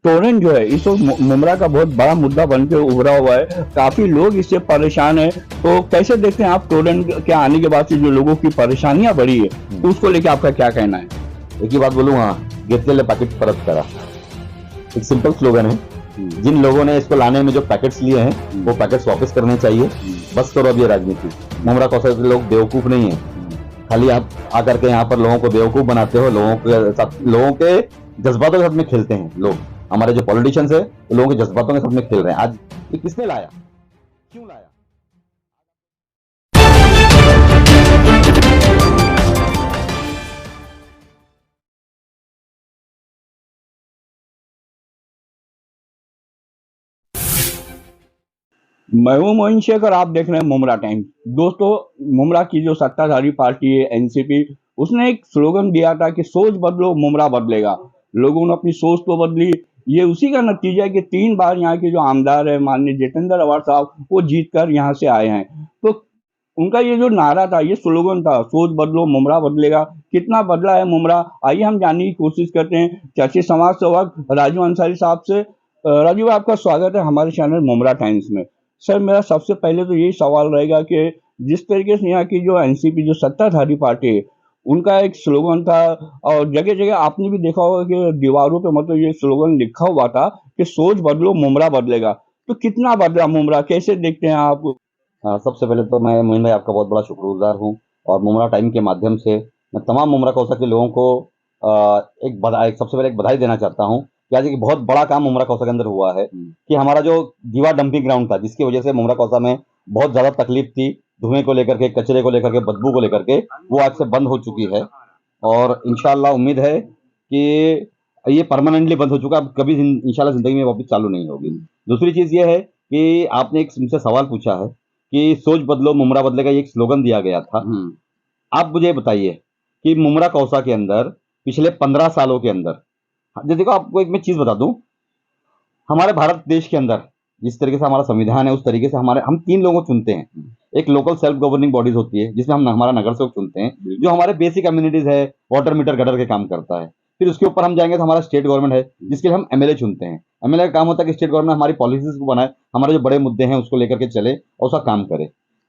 Torrent जो है इस वक्त मुमरा का बहुत बड़ा मुद्दा बन के उभरा हुआ है, काफी लोग इससे परेशान हैं। तो कैसे देखते हैं आप टोरेंट के आने के बाद से जो लोगों की परेशानियां बढ़ी है, तो उसको लेके आपका क्या कहना है? एक ही बात बोलूँ, हाँ, घेतलेले पाकिट परत करा, एक सिंपल स्लोगन है। जिन लोगों ने इसको लाने में जो पैकेट्स लिए हैं वो पैकेट्स वापस करने चाहिए। बस करो अब ये राजनीति। मुमरा कौशा के लोग बेवकूफ नहीं है, खाली आप आकर के यहाँ पर लोगों को बेवकूफ बनाते हो, लोगों के जज्बातों के साथ में खेलते हैं लोग। हमारे जो पॉलिटिशियंस है वो लोगों के जज्बातों के साथ में खेल रहे हैं। आज ये किसने लाया, क्यों लाया? मैं हूं मोइन शेख और आप देख रहे हैं मुमरा टाइम्स। दोस्तों, मुमरा की जो सत्ताधारी पार्टी है एनसीपी, उसने एक स्लोगन दिया था कि सोच बदलो मुमरा बदलेगा। लोगों ने अपनी सोच तो बदली। ये उसी का नतीजा है कि 3 बार यहाँ के जो आमदार है माननीय जितेंद्र अवाड़ साहब, वो जीत कर यहाँ से आए हैं। तो उनका ये जो नारा था, ये स्लोगन था, सोच बदलो मुमरा बदलेगा। कितना बदला है मुमरा, आइए हम जानने की कोशिश करते हैं चर्चित समाज सेवक राजू अंसारी साहब से। राजू, आपका स्वागत है हमारे चैनल मुमरा टाइम्स में। सर, मेरा सबसे पहले तो यही सवाल रहेगा कि जिस तरीके से यहाँ की जो एनसीपी जो सत्ताधारी पार्टी है, उनका एक स्लोगन था और जगह जगह आपने भी देखा होगा कि दीवारों पे मतलब ये स्लोगन लिखा हुआ था कि सोच बदलो मुमरा बदलेगा। तो कितना बदला मुमरा, कैसे देखते हैं आप? सबसे पहले तो मैं मोइन भाई आपका बहुत बड़ा शुक्रगुजार हूँ, और मुमरा टाइम के माध्यम से मैं तमाम मुमरा कौशा के लोगों को सबसे पहले एक बधाई देना चाहता हूँ कि आज एक बहुत बड़ा काम मुमरा कौशा के अंदर हुआ है कि हमारा जो दीवार डंपिंग ग्राउंड था, जिसकी वजह से मुमरा कौशा में बहुत ज़्यादा तकलीफ थी, धुएं को लेकर के, कचरे को लेकर के, बदबू को लेकर के, वो आज से बंद हो चुकी है। और इंशाल्लाह उम्मीद है कि ये परमानेंटली बंद हो चुका, अब कभी इंशाल्लाह ज़िंदगी में वापस चालू नहीं होगी। दूसरी चीज़ ये है कि आपने एक मुझसे सवाल पूछा है कि सोच बदलो मुमरा बदलेगा, ये एक स्लोगन दिया गया था। आप मुझे बताइए कि मुमरा कौसा के अंदर पिछले 15 सालों के अंदर, देखो आपको एक मैं चीज बता दूं, हमारे भारत देश के अंदर जिस तरीके से हमारा संविधान है, उस तरीके से हम 3 लोगों को चुनते हैं। एक लोकल सेल्फ गवर्निंग बॉडीज होती है जिसमें हम हमारा नगर सेवक चुनते हैं, जो हमारे बेसिक कम्युनिटीज है, वाटर मीटर गटर के काम करता है। फिर उसके ऊपर हम जाएंगे तो हमारा स्टेट गवर्नमेंट है, जिसके लिए हम एमएलए चुनते हैं। एमएलए का काम होता है कि स्टेट गवर्नमेंट हमारी पॉलिसीज को बनाए, हमारे जो बड़े मुद्दे हैं उसको लेकर के चले और उसका काम करे।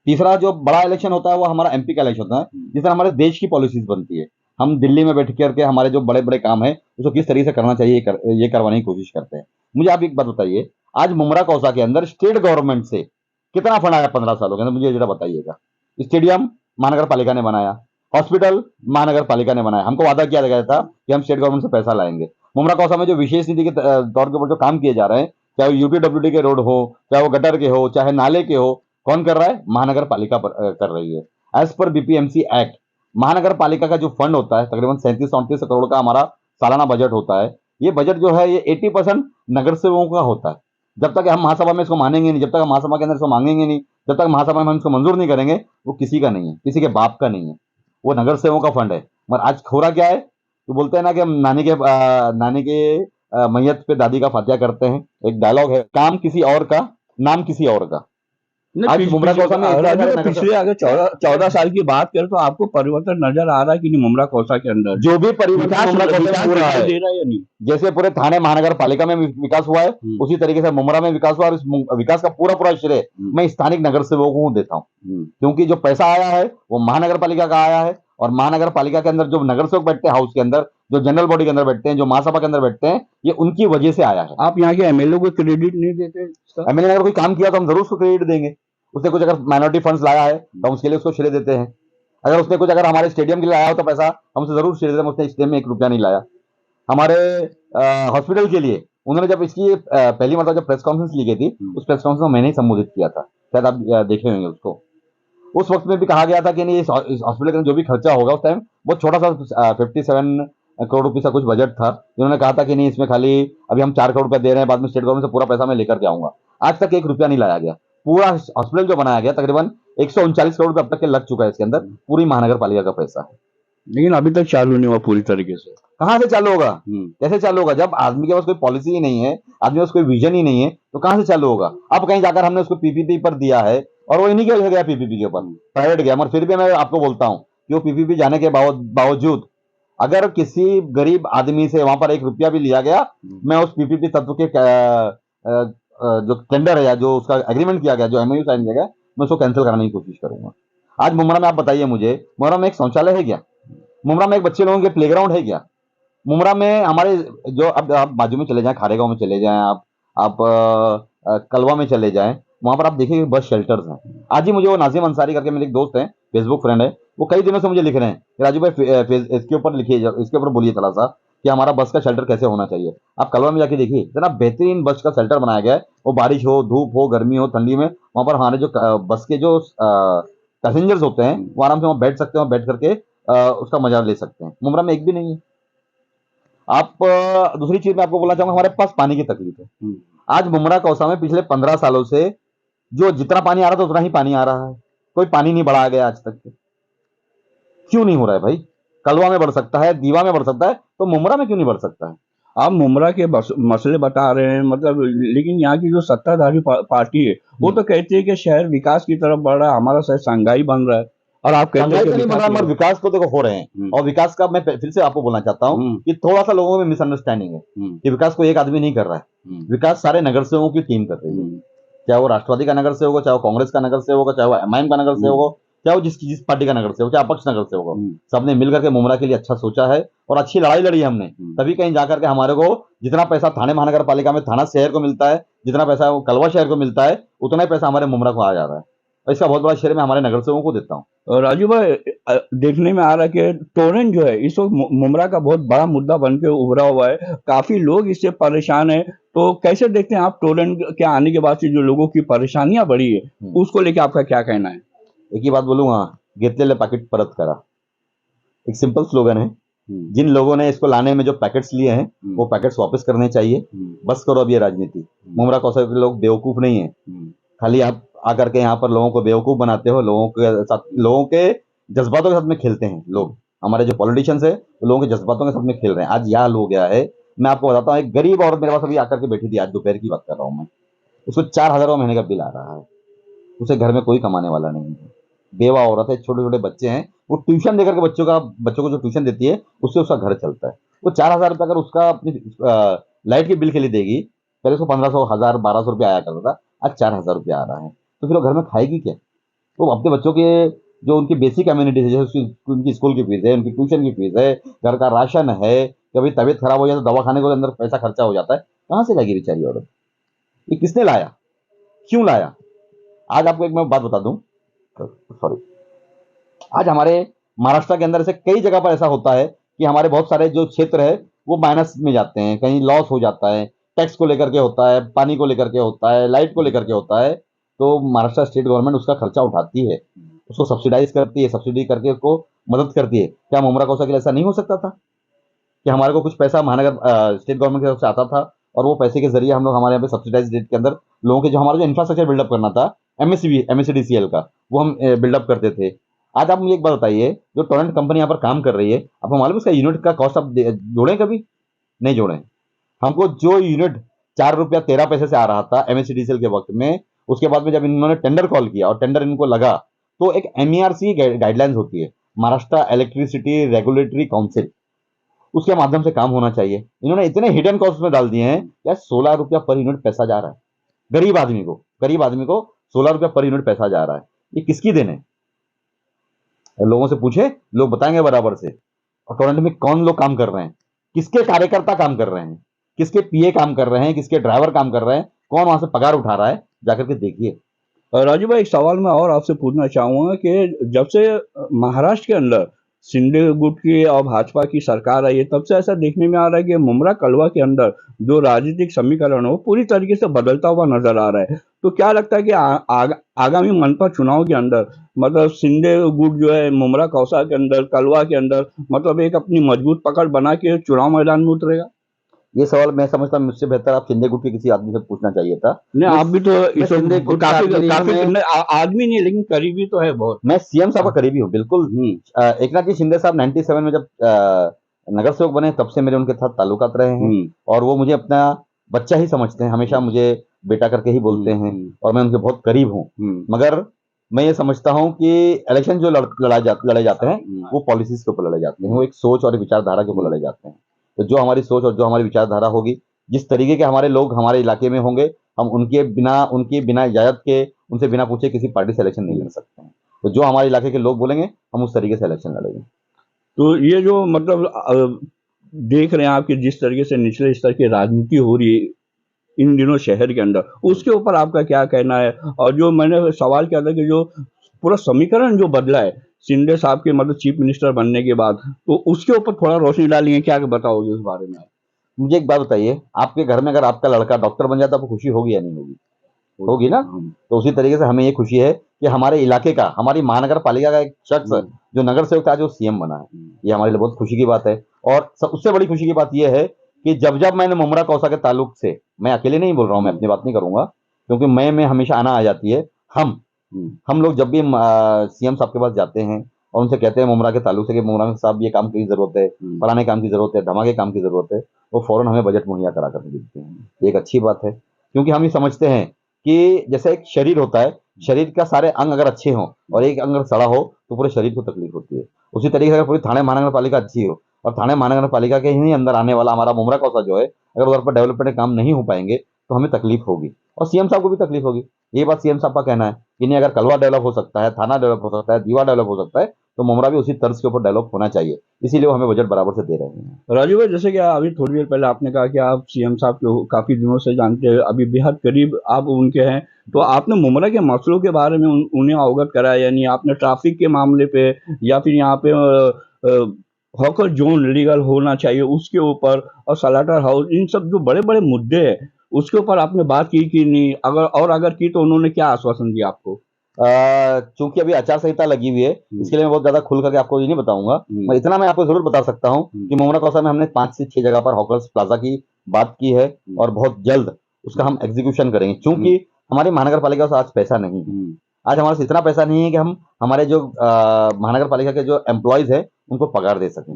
तीसरा जो बड़ा इलेक्शन होता है वो हमारा एमपी का इलेक्शन होता है, जिसमें हमारे देश की पॉलिसीज बनती है। हम दिल्ली में बैठ करके हमारे जो बड़े बड़े काम है उसको किस तरीके से करना चाहिए ये करवाने की कोशिश करते हैं। मुझे आप एक बात बताइए, आज मुमरा कौसा के अंदर स्टेट गवर्नमेंट से कितना फंड आया 15 सालों के अंदर, मुझे जरा बताइएगा। स्टेडियम महानगर पालिका ने बनाया, हॉस्पिटल महानगर पालिका ने बनाया, हमको वादा किया गया था कि हम स्टेट गवर्नमेंट से पैसा लाएंगे। मुमरा कौसा में जो विशेष निधि के तौर के ऊपर जो काम किए जा रहे हैं, चाहे वो यूपीडब्ल्यूडी के रोड हो, चाहे वो गटर के हो, चाहे नाले के हो, कौन कर रहा है? महानगर पालिका कर रही है। एज पर बीपीएमसी एक्ट, महानगर पालिका का जो फंड होता है तकरीबन 37-38 करोड़ का हमारा सालाना बजट होता है। ये बजट जो है ये 80% नगर सेवकों का होता है। जब तक हम महासभा में इसको मानेंगे नहीं, जब तक हम महासभा के अंदर इसको मांगेंगे नहीं, जब तक महासभा में हम इसको मंजूर नहीं करेंगे, वो किसी का नहीं है, किसी के बाप का नहीं है, वो नगर सेवकों का फंड है। मगर आज हो रहा क्या है, तो बोलते हैं ना कि हम नानी के मैयत पे दादी का फातिहा करते हैं। एक डायलॉग है, काम किसी और का, नाम किसी और का। आज मुमरा कौसा में पिछले अगर 14 साल की बात करें तो आपको परिवर्तन नजर आ रहा है कि नहीं मुमरा कौसा के अंदर? जो भी परिवर्तन मुमरा कौसा में पूरा है, दे रहा है या नहीं? जैसे पूरे थाने महानगर पालिका में विकास हुआ है, उसी तरीके से मुमरा में विकास हुआ, और इस विकास का पूरा श्रेय मैं स्थानिक नगर सेवकों को देता हूँ। क्योंकि जो पैसा आया है वो महानगर पालिका का आया है, और महानगर पालिका के अंदर जो नगर सेवक बैठते हैं हाउस के अंदर, जो जनरल बॉडी के अंदर बैठते हैं, जो महासभा के अंदर बैठते हैं, ये उनकी वजह से आया है। आप यहाँ के एमएलए को क्रेडिट नहीं देते? एमएलए ने अगर कोई काम किया तो हम जरूर उसको क्रेडिट देंगे। उसने कुछ अगर माइनॉरिटी फंड्स लाया है तो हम उसके लिए उसको श्रेय देते हैं। अगर उसने कुछ अगर हमारे स्टेडियम के लिए लाया हो तो पैसा हम उसे जरूर श्रेय देते हैं। उसने स्टेडियम में 1 रुपया नहीं लाया। हमारे हॉस्पिटल के लिए उन्होंने जब इसकी पहली मरतबा जब प्रेस कॉन्फ्रेंस ली गई थी, उस प्रेस कॉन्फ्रेंस में मैंने ही संबोधित किया था, शायद आप देखे होंगे उसको। उस वक्त में भी कहा गया था कि नहीं, इस हॉस्पिटल का जो भी खर्चा होगा, उस टाइम बहुत छोटा सा 57 करोड़ रुपये का कुछ बजट था। उन्होंने कहा था कि नहीं, इसमें खाली अभी हम 4 करोड़ रुपया दे रहे हैं, बाद में स्टेट गवर्नमेंट से पूरा पैसा मैं लेकर के आऊंगा। आज तक 1 रुपया नहीं लाया गया। पूरा हॉस्पिटल जो बनाया गया तकरीबन 139 करोड़ रुपये अब तक के लग चुका है इसके अंदर, पूरी महानगर पालिका का पैसा है। लेकिन अभी तक चालू नहीं हुआ पूरी तरीके से। कहाँ से चालू होगा? कैसे चालू होगा? जब आदमी के पास कोई पॉलिसी ही नहीं है, आदमी के पास कोई विजन ही नहीं है, तो कहाँ से चालू होगा? अब कहीं जाकर हमने उसको पीपीपी पर दिया है और वो इन्हीं के गया, पीपीपी के ऊपर प्राइवेट गया। मगर फिर भी मैं आपको बोलता हूँ कि वो पीपीपी जाने के बावजूद अगर किसी गरीब आदमी से वहां पर 1 रुपया भी लिया गया, मैं उस पीपीपी तत्व के जो टेंडर है या जो उसका एग्रीमेंट किया गया, जो एमओयू साइन किया गया, मैं उसको कैंसिल कराने की कोशिश करूंगा। आज मुमरा में आप बताइए मुझे, मुमरा में एक शौचालय है क्या? मुमरा में एक बच्चे लोगों के प्लेग्राउंड है क्या? मुमरा में हमारे जो अब आप बाजू में चले जाएं, खारेगांव में चले जाएं, आप कलवा में चले जाएं, वहां पर आप देखिए बस शेल्टर्स हैं। आज ही मुझे वो नाजिम अंसारी करके मेरे एक दोस्त हैं, फेसबुक फ्रेंड है, वो कई दिनों से मुझे लिख रहे हैं कि राजू भाई इसके ऊपर लिखिए, इसके ऊपर बोलिए थोड़ा सा कि हमारा बस का शेल्टर कैसे होना चाहिए। आप कलवा में जाके देखिए, इतना बेहतरीन बस का शेल्टर बनाया गया है। वो बारिश हो, धूप हो, गर्मी हो, ठंडी में वहां पर हमारे जो बस के जो पैसेंजर्स होते हैं वो आराम से वहां बैठ सकते हैं, बैठ करके उसका मजा ले सकते हैं। मुमरा में एक भी नहीं है। आप दूसरी चीज मैं आपको बोलना चाहूंगा, हमारे पास पानी की तकलीफ है। आज मुमरा कौसा में पिछले 15 सालों से जो जितना पानी आ रहा था उतना ही पानी आ रहा है, कोई पानी नहीं बढ़ाया गया आज तक। क्यों नहीं हो रहा है भाई? कलवा में बढ़ सकता है, दीवा में बढ़ सकता है, तो मुमरा में क्यों नहीं बढ़ सकता है? आप मुमरा के मसले बता रहे हैं, मतलब लेकिन यहाँ की जो सत्ताधारी पार्टी है वो तो कहती है कि शहर विकास की तरफ बढ़ रहा है, हमारा शहर शंघाई बन रहा है, और आप कहते हैं कि नहीं बन रहा, मगर विकास तो देखो हो रहे हैं। और विकास का मैं फिर से आपको बोलना चाहता हूँ कि थोड़ा सा लोगों में मिसअंडरस्टैंडिंग है कि विकास को एक आदमी नहीं कर रहा है, विकास सारे नगर सेवकों की टीम कर रही है। चाहे वो राष्ट्रवादी का नगर सेवक हो, चाहे वो कांग्रेस का नगर सेवक हो, चाहे वो एमआईएम का नगर सेवक हो, चाहे वो जिस पार्टी का नगर सेवक, चाहे अपक्ष नगर सेवक हो, सबने मिलकर के मुमरा के लिए अच्छा सोचा है और अच्छी लड़ाई लड़ी है हमने। तभी कहीं जाकर के हमारे को जितना पैसा थाने महानगर पालिका में थाना शहर को मिलता है, जितना पैसा कलवा शहर को मिलता है, उतना ही पैसा हमारे मुमरा को आ जा रहा है। इसका बहुत बड़ा श्रेय मैं हमारे नगर सेवकों को देता हूँ। और राजू भाई, देखने में आ रहा है कि टोरेंट जो है इस वक्त मुमरा का बहुत बड़ा मुद्दा बन के उभरा हुआ है, काफी लोग इससे परेशान हैं। तो कैसे देखते हैं आप टोरेंट के आने के बाद से जो लोगों की परेशानियां बढ़ी है, उसको लेके आपका क्या कहना है? एक ही बात बोलूंगा, घेतलेले पाकिट परत करा, एक सिंपल स्लोगन है। जिन लोगों ने इसको लाने में जो पैकेट्स लिए हैं वो पैकेट्स वापस करने चाहिए। बस करो अब ये राजनीति। मुमरा कौशल के लोग बेवकूफ नहीं है, खाली आप आकर के यहाँ पर लोगों को बेवकूफ बनाते हो, लोगों के साथ, लोगों के जज्बातों के साथ में खेलते हैं लोग। हमारे जो पॉलिटिशियंस है वो लोगों के जज्बातों के साथ में खेल रहे हैं। आज यह हाल हो गया है। मैं आपको बताता हूँ, एक गरीब औरत मेरे पास अभी आकर के बैठी थी, आज दोपहर की बात कर रहा हूँ मैं, उसको 4,000 महीने का बिल आ रहा है, उसे घर में कोई कमाने वाला नहीं है, बेवा औरत है, छोटे छोटे बच्चे हैं, वो ट्यूशन देकर के बच्चों को जो ट्यूशन देती है उससे उसका घर चलता है। वो 4,000 रुपये अगर उसका अपनी लाइट के बिल के लिए देगी, पहले उसको 1,500, 1,000, 1,200 रुपया आया करता था, आज 4,000 रुपया आ रहा है। तो फिर वो घर में खाएगी क्या? तो अपने बच्चों के जो उनकी बेसिक कम्युनिटीज है, जैसे उनकी स्कूल की फीस है, उनकी ट्यूशन की फीस है, घर का राशन है, कभी तबीयत खराब हो जाए तो दवा खाने के अंदर पैसा खर्चा हो जाता है, कहाँ से लाएगी बेचारी औरत? ये किसने लाया? क्यों लाया? आज आपको एक मैं बात बता दूं, सॉरी, आज हमारे महाराष्ट्र के अंदर से कई जगह पर ऐसा होता है कि हमारे बहुत सारे जो क्षेत्र है वो माइनस में जाते हैं, कहीं लॉस हो जाता है, टैक्स को लेकर के होता है, पानी को लेकर के होता है, लाइट को लेकर के होता है। तो महाराष्ट्र स्टेट गवर्नमेंट उसका खर्चा उठाती है, उसको सब्सिडाइज करती है, सब्सिडी करके उसको मदद करती है। क्या मुमरा कौशल के लिए ऐसा नहीं हो सकता था कि हमारे को कुछ पैसा महानगर स्टेट गवर्नमेंट की तरफ से आता था और वो पैसे के जरिए हम लोग हमारे यहाँ पे सब्सिडाइज रेट के अंदर लोगों के जो हमारा जो इंफ्रास्ट्रक्चर बिल्डअप करना था, एमएससीडीसीएल का, वो हम बिल्डअप करते थे। आज आप मुझे एक बात बताइए, जो टोरेंट कंपनी यहाँ पर काम कर रही है, आपको मालूम है इसका यूनिट का कॉस्ट आप जोड़े? कभी नहीं जोड़े। हमको जो यूनिट 4 रुपया 13 पैसे से आ रहा था एमएससीडीसीएल के वक्त में, उसके बाद में जब इन्होंने टेंडर कॉल किया और टेंडर इनको लगा, तो एक एमईआरसी गाइडलाइंस होती है, महाराष्ट्र इलेक्ट्रिसिटी रेगुलेटरी काउंसिल, उसके माध्यम से काम होना चाहिए। इन्होंने इतने हिडन कॉस्ट में डाल दिए हैं, क्या 16 रुपया पर यूनिट पैसा जा रहा है गरीब आदमी को 16 रुपया पर यूनिट पैसा जा रहा है। ये किसकी देन है? लोगों से पूछे, लोग बताएंगे बराबर से। और टोरेंट में कौन लोग काम कर रहे हैं, किसके कार्यकर्ता काम कर रहे हैं, किसके पीए काम कर रहे हैं, किसके ड्राइवर काम कर रहे हैं, कौन वहां से पगार उठा रहा है, जाकर के देखिए। राजू भाई, एक सवाल मैं और आपसे पूछना चाहूंगा कि जब से महाराष्ट्र के अंदर शिंदे गुट की और भाजपा की सरकार आई है, तब से ऐसा देखने में आ रहा है कि मुमरा कलवा के अंदर जो राजनीतिक समीकरण है वो पूरी तरीके से बदलता हुआ नजर आ रहा है। तो क्या लगता है कि आगामी मनपा चुनाव के अंदर मतलब शिंदे गुट जो है मुमरा कौसा के अंदर, कलवा के अंदर, मतलब एक अपनी मजबूत पकड़ बना के चुनाव मैदान में उतरेगा? ये सवाल मैं समझता हूँ मुझसे बेहतर आप शिंदे गुट के किसी आदमी से पूछना चाहिए था। नहीं, आप भी तो इस शिंदे गुट काफी आदमी नहीं, लेकिन करीबी तो है बहुत। मैं सीएम साहब का करीबी हूँ बिल्कुल। एकनाथ जी शिंदे साहब 97 में जब नगर सेवक बने, तब से मेरे उनके साथ ताल्लुकात रहे हैं और वो मुझे अपना बच्चा ही समझते हैं, हमेशा मुझे बेटा करके ही बोलते हैं और मैं उनके बहुत करीब हूँ। मगर मैं ये समझता हूँ कि इलेक्शन जो लड़े जाते हैं वो पॉलिसीज के ऊपर लड़े जाते हैं, वो एक सोच और विचारधारा के ऊपर लड़े जाते हैं। तो जो हमारी सोच और जो हमारी विचारधारा होगी, जिस तरीके के हमारे लोग हमारे इलाके में होंगे, हम उनके बिना इजाजत के, उनसे बिना पूछे किसी पार्टी से इलेक्शन नहीं लड़ सकते हैं। तो जो हमारे इलाके के लोग बोलेंगे, हम उस तरीके से इलेक्शन लड़ेंगे। तो ये जो मतलब देख रहे हैं आप कि जिस तरीके से निचले स्तर की राजनीति हो रही है इन दिनों शहर के अंदर, उसके ऊपर आपका क्या कहना है? और जो मैंने सवाल किया था कि जो पूरा समीकरण जो बदला है शिंदे साहब के मतलब चीफ मिनिस्टर बनने के बाद, तो उसके ऊपर थोड़ा रोशनी डाली है, क्या बताओगे उस बारे में आप? मुझे एक बात बताइए, आपके घर में अगर आपका लड़का डॉक्टर बन जाता, आपको खुशी होगी या नहीं होगी? होगी ना। तो उसी तरीके से हमें ये खुशी है कि हमारे इलाके का, हमारी महानगर पालिका का एक शख्स जो नगर सेवक था, जो सीएम बना है, ये हमारे लिए बहुत खुशी की बात है। और उससे बड़ी खुशी की बात यह है कि जब जब मैंने मुमरा कौसा के ताल्लुक से, मैं अकेले नहीं बोल रहा हूँ, मैं अपनी बात नहीं करूंगा, क्योंकि मैं में हमेशा आना आ जाती है। हम लोग जब भी सीएम साहब के पास जाते हैं और उनसे कहते हैं मुमरा के ताल्लुक से कि मुमरा साहब ये काम की जरूरत है, फलाने काम की जरूरत है, धमाके काम की जरूरत है, वो फौरन हमें बजट मुहैया करा कर देते हैं। ये एक अच्छी बात है, क्योंकि हम ये समझते हैं कि जैसे एक शरीर होता है, शरीर का सारे अंग अगर अच्छे हों और एक अंग अगर सड़ा हो तो पूरे शरीर को तकलीफ होती है। उसी तरीके से अगर पूरी थाने महानगर पालिका अच्छी हो और थाने महानगर पालिका के ही अंदर आने वाला हमारा मुमरा कौसा जो है, अगर उधर पर डेवलपमेंट के काम नहीं हो पाएंगे तो हमें तकलीफ होगी और सीएम साहब को भी तकलीफ होगी। ये बात सीएम साहब का कहना है कि नहीं, अगर कलवा डेवलप हो सकता है, थाना डेवलप हो सकता है, दीवा डेवलप हो सकता है, तो मुमरा भी उसी तर्ज के ऊपर डेवलप होना चाहिए। इसीलिए वो हमें बजट बराबर से दे रहे हैं। राजू भाई, जैसे कि अभी थोड़ी देर पहले आपने कहा कि आप सीएम साहब को काफी दिनों से जानते हैं, अभी बेहद करीब आप उनके हैं, तो आपने मुमरा के मसलों के बारे में उन्हें अवगत कराया? यानी आपने ट्रैफिक के मामले पे या फिर यहाँ पे हॉकर जोन लीगल होना चाहिए उसके ऊपर, और सलाटर हाउस, इन सब जो बड़े बड़े मुद्दे हैं उसके ऊपर आपने बात की कि नहीं? अगर की तो उन्होंने क्या आश्वासन दिया आपको? चूंकि अभी आचार संहिता लगी हुई है, इसके लिए मैं बहुत ज्यादा खुल करके आपको ये नहीं बताऊंगा। मैं इतना मैं आपको जरूर बता सकता हूँ कि मुमरा कौसा में हमने 5 से 6 जगह पर हॉकर्स प्लाजा की बात की है और बहुत जल्द उसका हम एग्जीक्यूशन करेंगे, क्योंकि हमारी महानगर पालिका से आज पैसा नहीं है। आज हमारे पास इतना पैसा नहीं है कि हम हमारे जो महानगर पालिका के जो एम्प्लॉयज है उनको पगार दे सकें,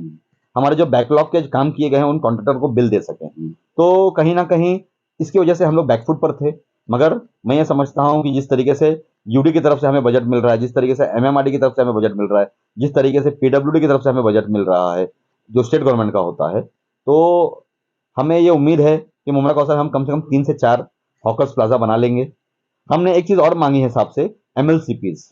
हमारे जो बैकलॉग के काम किए गए हैं उन कॉन्ट्रेक्टर को बिल दे सकें। तो कहीं ना कहीं इसकी वजह से हम लोग बैकफुट पर थे। मगर मैं ये समझता हूँ कि जिस तरीके से यूडी की तरफ से हमें बजट मिल रहा है, जिस तरीके से एमएमआरडी की तरफ से हमें बजट मिल रहा है, जिस तरीके से पीडब्ल्यूडी की तरफ से हमें बजट मिल रहा है, जो स्टेट गवर्नमेंट का होता है, तो हमें ये उम्मीद है कि मुमरा कौशल हम कम से कम 3 से 4 हॉकर्स प्लाजा बना लेंगे। हमने एक चीज और मांगी है साहब से, एमएलसीपीज,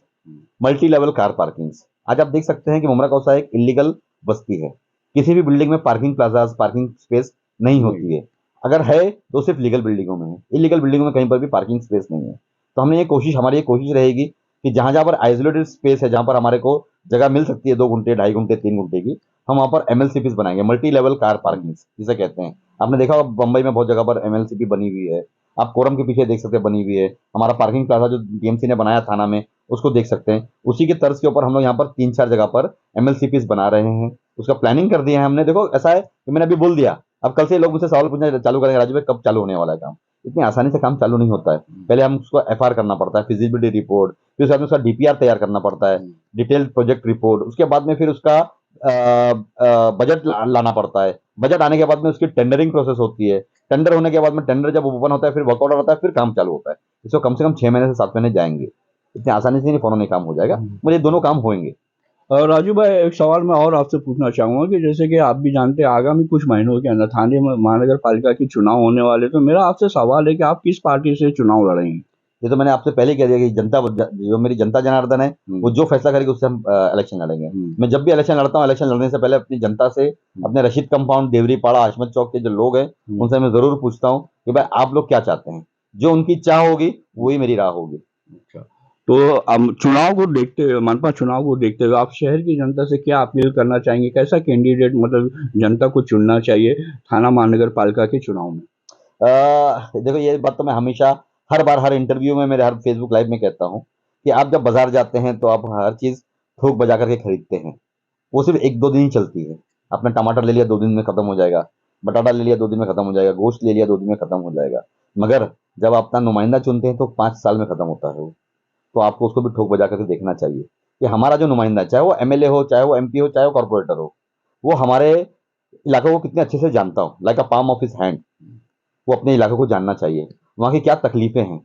मल्टी लेवल कार पार्किंग्स। आज आप देख सकते हैं कि मुमरा कौसा एक इलीगल बस्ती है, किसी भी बिल्डिंग में पार्किंग प्लाजा, पार्किंग स्पेस नहीं होती है। अगर है तो सिर्फ लीगल बिल्डिंगों में है, इलीगल बिल्डिंगों में कहीं पर भी पार्किंग स्पेस नहीं है। तो हमने हमारी ये कोशिश रहेगी कि जहां जहां पर आइसोलेटेड स्पेस है, जहां पर हमारे को जगह मिल सकती है 2 घंटे, 2.5 घंटे, 3 घंटे की, हम वहां पर एमएलसीपीज बनाएंगे, मल्टी लेवल कार पार्किंग जिसे कहते हैं। आपने देखा होगा बंबई में बहुत जगह पर एमएलसीपी बनी हुई है, आप कोरम के पीछे देख सकते हैं बनी हुई है। हमारा पार्किंग प्लाजा जो डीएमसी ने बनाया थाना में, उसको देख सकते हैं। उसी के तर्ज के ऊपर हम लोग यहाँ पर 3-4 जगह पर एमएलसीपीज बना रहे हैं, उसका प्लानिंग कर दिया है हमने। देखो ऐसा है कि मैंने अभी बोल दिया, अब कल से लोग मुझसे सवाल पूछना चालू करेंगे, राजू भाई कब चालू होने वाला है काम? इतनी आसानी से काम चालू नहीं होता है। पहले हम उसको एफआर करना पड़ता है, फिजिबिलिटी रिपोर्ट, फिर उसके बाद उसका डीपीआर तैयार करना पड़ता है, डिटेल्ड प्रोजेक्ट रिपोर्ट, उसके बाद में फिर उसका बजट लाना पड़ता है। बजट आने के बाद में उसकी टेंडरिंग प्रोसेस होती है, टेंडर होने के बाद में टेंडर जब ओपन होता है, फिर वर्क ऑर्डर होता है, फिर काम चालू होता है। इसको कम से कम 6 महीने से 7 महीने जाएंगे। इतनी आसानी से नहीं फौरन नहीं काम हो जाएगा, मुझे दोनों काम होंगे। और राजू भाई, एक सवाल मैं और आपसे पूछना चाहूंगा कि जैसे कि आप भी जानते हैं आगामी कुछ महीनों के अंदर थाने महानगर पालिका के चुनाव होने वाले, तो मेरा आपसे सवाल है कि आप किस पार्टी से चुनाव लड़ेंगे? ये तो मैंने आपसे पहले कह दिया कि जो मेरी जनता जनार्दन है, वो जो फैसला करेगी उससे हम इलेक्शन लड़ेंगे। मैं जब भी इलेक्शन लड़ता हूँ, इलेक्शन लड़ने से पहले अपनी जनता से, अपने रशीद कंपाउंड, देवरी पाड़ा, हशमत चौक के जो लोग हैं, उनसे मैं जरूर पूछता हूँ कि भाई आप लोग क्या चाहते हैं। जो उनकी चाह होगी वही मेरी राह होगी। अच्छा, तो अब चुनाव को देखते हुए, मनपा चुनाव को देखते हुए आप शहर की जनता से क्या अपील करना चाहेंगे? कैसा कैंडिडेट मतलब जनता को चुनना चाहिए थाना महानगर पालिका के चुनाव में? देखो ये बात तो मैं हमेशा हर बार हर इंटरव्यू में, मेरे हर फेसबुक लाइव में कहता हूँ कि आप जब बाजार जाते हैं तो आप हर चीज थोक बजा करके खरीदते हैं। वो सिर्फ 1-2 दिन ही चलती है। आपने टमाटर ले लिया 2 दिन में खत्म हो जाएगा, बटाटा ले लिया 2 दिन में खत्म हो जाएगा, गोश्त ले लिया 2 दिन में खत्म हो जाएगा। मगर जब आप अपना नुमाइंदा चुनते हैं तो 5 साल में खत्म होता है वो। तो आपको उसको भी ठोक बजा करके देखना चाहिए कि हमारा जो नुमाइंदा है, चाहे वो एमएलए हो, चाहे वो एमपी हो, चाहे वो कॉर्पोरेटर हो, वो हमारे इलाकों को कितने अच्छे से जानता हो, like a palm of his hand. वो अपने इलाके को जानना चाहिए, वहाँ की क्या तकलीफें हैं,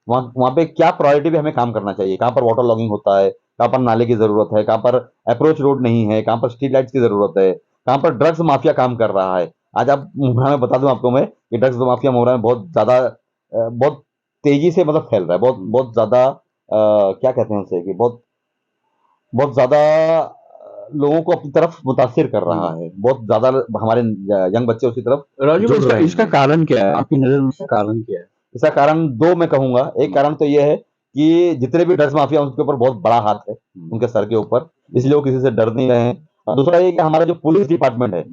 वहाँ वहाँ पे क्या प्रायोरिटी पे हमें काम करना चाहिए, कहाँ पर वाटर लॉगिंग होता है, कहाँ पर नाले की ज़रूरत है, कहाँ पर अप्रोच रोड नहीं है, कहाँ पर स्ट्रीट लाइट्स की ज़रूरत है, कहाँ पर ड्रग्स माफिया काम कर रहा है। आज आप मुंबई में बता दूँ आपको मैं कि ड्रग्स माफिया मुंबई में बहुत ज़्यादा बहुत तेज़ी से मतलब फैल रहा है। बहुत बहुत ज़्यादा क्या कहते हैं उसे कि बहुत बहुत ज़्यादा लोगों को अपनी तरफ मुतासिर कर रहा है। बहुत ज़्यादा हमारे यंग बच्चे उसकी तरफ राजू भाई, जुड़ इसका रहे इसका हैं। कारण क्या है? आपकी नज़र में इसका कारण क्या है? इसका कारण 2 मैं कहूँगा। एक कारण तो ये है कि जितने भी ड्रग्स माफिया हैं, उनके ऊपर बहुत बड़ा हाथ है, उनके सर के ऊपर, इसलिए वो किसी से डर नहीं रहे हैं। और दूसरा ये कि हमारा जो पुलिस डिपार्टमेंट है,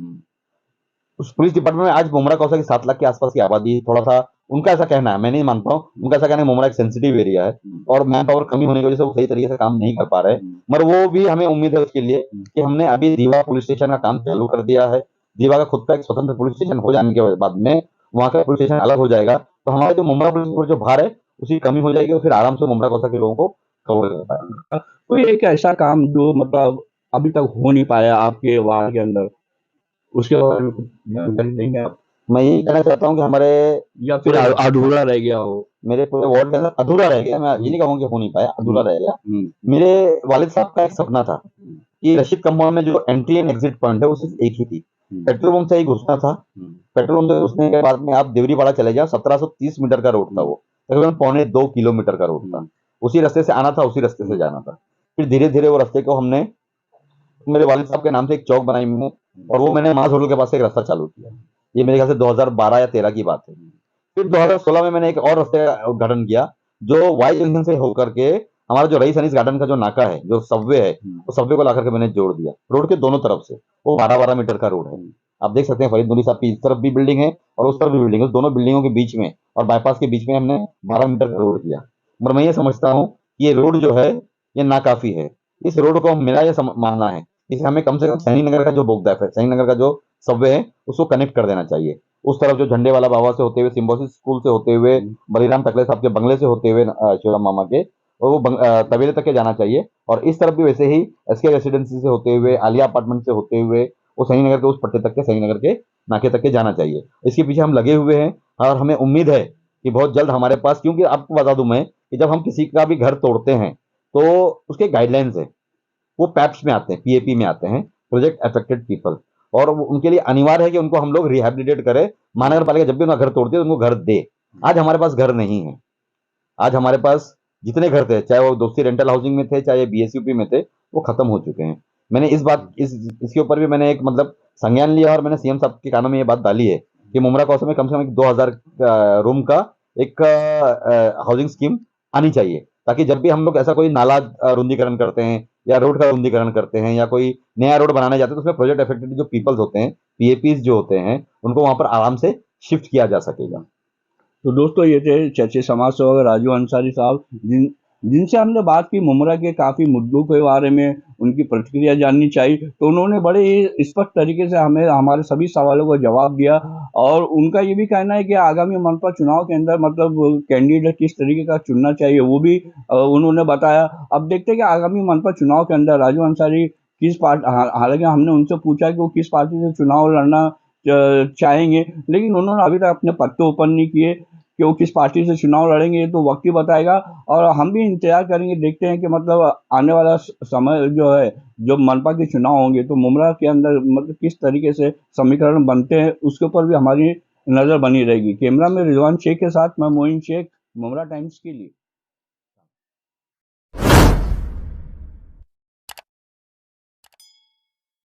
उस पुलिस डिपार्टमेंट में आज मुमरा कौसा की 7 लाख के आसपास की आबादी, थोड़ा-सा उनका ऐसा कहना है, मैं नहीं मानता हूँ, उनका ऐसा कहना है मुमरा एक सेंसिटिव एरिया है और मैन पावर कमी होने की वजह से वो सही तरीके से काम नहीं कर पा रहे। मगर वो भी हमें उम्मीद है उसके लिए कि हमने अभी रीवा पुलिस स्टेशन का काम चालू कर दिया है। रीवा का खुद का एक स्वतंत्र पुलिस स्टेशन हो जाने के बाद में वहाँ का पुलिस स्टेशन अलग हो जाएगा, तो हमारा जो मुमरा पुलिस पर जो भार है, उसकी कमी हो जाएगी और फिर आराम से मुमरा कौसा के लोगों को कवर कर पाएँगे। कोई एक ऐसा काम जो मतलब अभी तक हो नहीं पाया आपके वार्ड के अंदर, उसके बारे में कुछ जानकारी देंगे आप? मैं यही कहना चाहता हूँ कि हमारे या फिर अधूरा रह गया हो? मेरे पूरे वार्ड के अंदर अधूरा रह गया, मैं ये नहीं कहूँगा कि हो नहीं पाया, अधूरा रह गया। हुँ, मेरे वालिद साहब का एक सपना था कि रशीद कंपाउंड में जो एंट्री एंड एग्जिट पॉइंट है वो सिर्फ एक ही थी। पेट्रोल पंप से ही घुसना था। पेट्रोल पंप से घुसने के बाद में आप देवरीपाड़ा चले जाओ, 1730 मीटर का रोड था वो, तकरीबन पौने 2 किलोमीटर का रोड था। उसी रास्ते से आना था, उसी रास्ते से जाना था। फिर धीरे-धीरे वो रास्ते को हमने मेरे वालिद साहब के नाम से एक चौक बनाई मैंने और वो मैंने माज़ होटल के पास से एक रास्ता चालू किया। ये मेरे ख्याल से 2012 या 13 की बात है। फिर 2016 में मैंने एक और रास्ते का उद्घाटन किया, जो वाई जंक्शन से होकर के हमारा जो रईस अनीस गार्डन का जो नाका है, जो सबवे है, उस सबवे को लाकर के मैंने जोड़ दिया, रोड के दोनों तरफ से। वो 12-12 मीटर का रोड है। आप देख सकते हैं फरीद नूरी साहब की इस तरफ भी बिल्डिंग है और उस तरफ भी बिल्डिंग है। उस दोनों बिल्डिंगों के बीच में और बाईपास के बीच में हमने 12 मीटर का रोड किया। मगर मैं ये समझता हूँ, कि ये रोड जो है, ये नाकाफ़ी है। इस रोड को मेरा ये मानना है, इसे हमें कम से कम सैनी नगर का जो बोगदा है, सैनी नगर का जो सबवे है, उसको कनेक्ट कर देना चाहिए। उस तरफ जो झंडे वाला बाबा से होते हुए, सिम्बोसिस स्कूल से होते हुए, बलीराम टकले साहब के बंगले से होते हुए शिवराम मामा के, और वो तबेले तक के जाना चाहिए। और इस तरफ भी वैसे ही एसके रेसिडेंसी से होते हुए, आलिया अपार्टमेंट से होते हुए, वो सही नगर के उस पट्टे तक के, सही नगर के नाके तक के जाना चाहिए। इसके पीछे हम लगे हुए हैं और हमें उम्मीद है कि बहुत जल्द हमारे पास, क्योंकि आपको बता दूं मैं कि जब हम किसी का भी घर तोड़ते हैं, तो उसके गाइडलाइंस है, वो पैप्स में आते हैं, पीएपी में आते हैं, प्रोजेक्ट अफेक्टेड पीपल, और उनके लिए अनिवार्य है कि उनको हम लोग रिहेबिलिटेट करें। महानगर पालिका जब भी उनका घर तोड़ती है तो उनको घर दे। आज हमारे पास घर नहीं है। आज हमारे पास जितने घर थे, चाहे वो दोस्ती रेंटल हाउसिंग में थे, चाहे बीएसयूपी में थे, वो खत्म हो चुके हैं। मैंने इस बात इसके ऊपर भी मैंने एक मतलब संज्ञान लिया और मैंने सीएम साहब के कानों में ये बात डाली है कि मुमरा कौशल में कम से कम 2000 रूम का एक हाउसिंग स्कीम आनी चाहिए, ताकि जब भी हम लोग ऐसा कोई नाला रुंदीकरण करते हैं या रोड का रुंदीकरण करते हैं या कोई नया रोड बनाने जाते हैं, तो उसमें प्रोजेक्ट अफेक्टेड जो पीपल्स होते हैं, पीएपीज जो होते हैं, उनको वहां पर आराम से शिफ्ट किया जा सकेगा। तो दोस्तों, ये थे चर्चित समाज सेवक राजू अंसारी साहब, जिनसे हमने बात की मुमरा के काफ़ी मुद्दों के बारे में, उनकी प्रतिक्रिया जाननी चाहिए। तो उन्होंने बड़े ही स्पष्ट तरीके से हमें हमारे सभी सवालों का जवाब दिया और उनका ये भी कहना है कि आगामी मनपा चुनाव के अंदर मतलब कैंडिडेट किस तरीके का चुनना चाहिए, वो भी उन्होंने बताया। अब देखते हैं कि आगामी मनपा चुनाव के अंदर राजू अंसारी किस हालांकि हमने उनसे पूछा कि वो किस पार्टी से चुनाव लड़ना चाहेंगे, लेकिन उन्होंने अभी तक अपने पत्ते ओपन नहीं किए कि वो किस पार्टी से चुनाव लड़ेंगे। ये तो वक्त ही बताएगा और हम भी इंतजार करेंगे, देखते हैं कि मतलब आने वाला समय जो है, जब मनपा के चुनाव होंगे तो मुमरा के अंदर मतलब किस तरीके से समीकरण बनते हैं, उसके ऊपर भी हमारी नज़र बनी रहेगी। कैमरा में रिजवान शेख के साथ मैं मोइन शेख, मुमरा टाइम्स के लिए।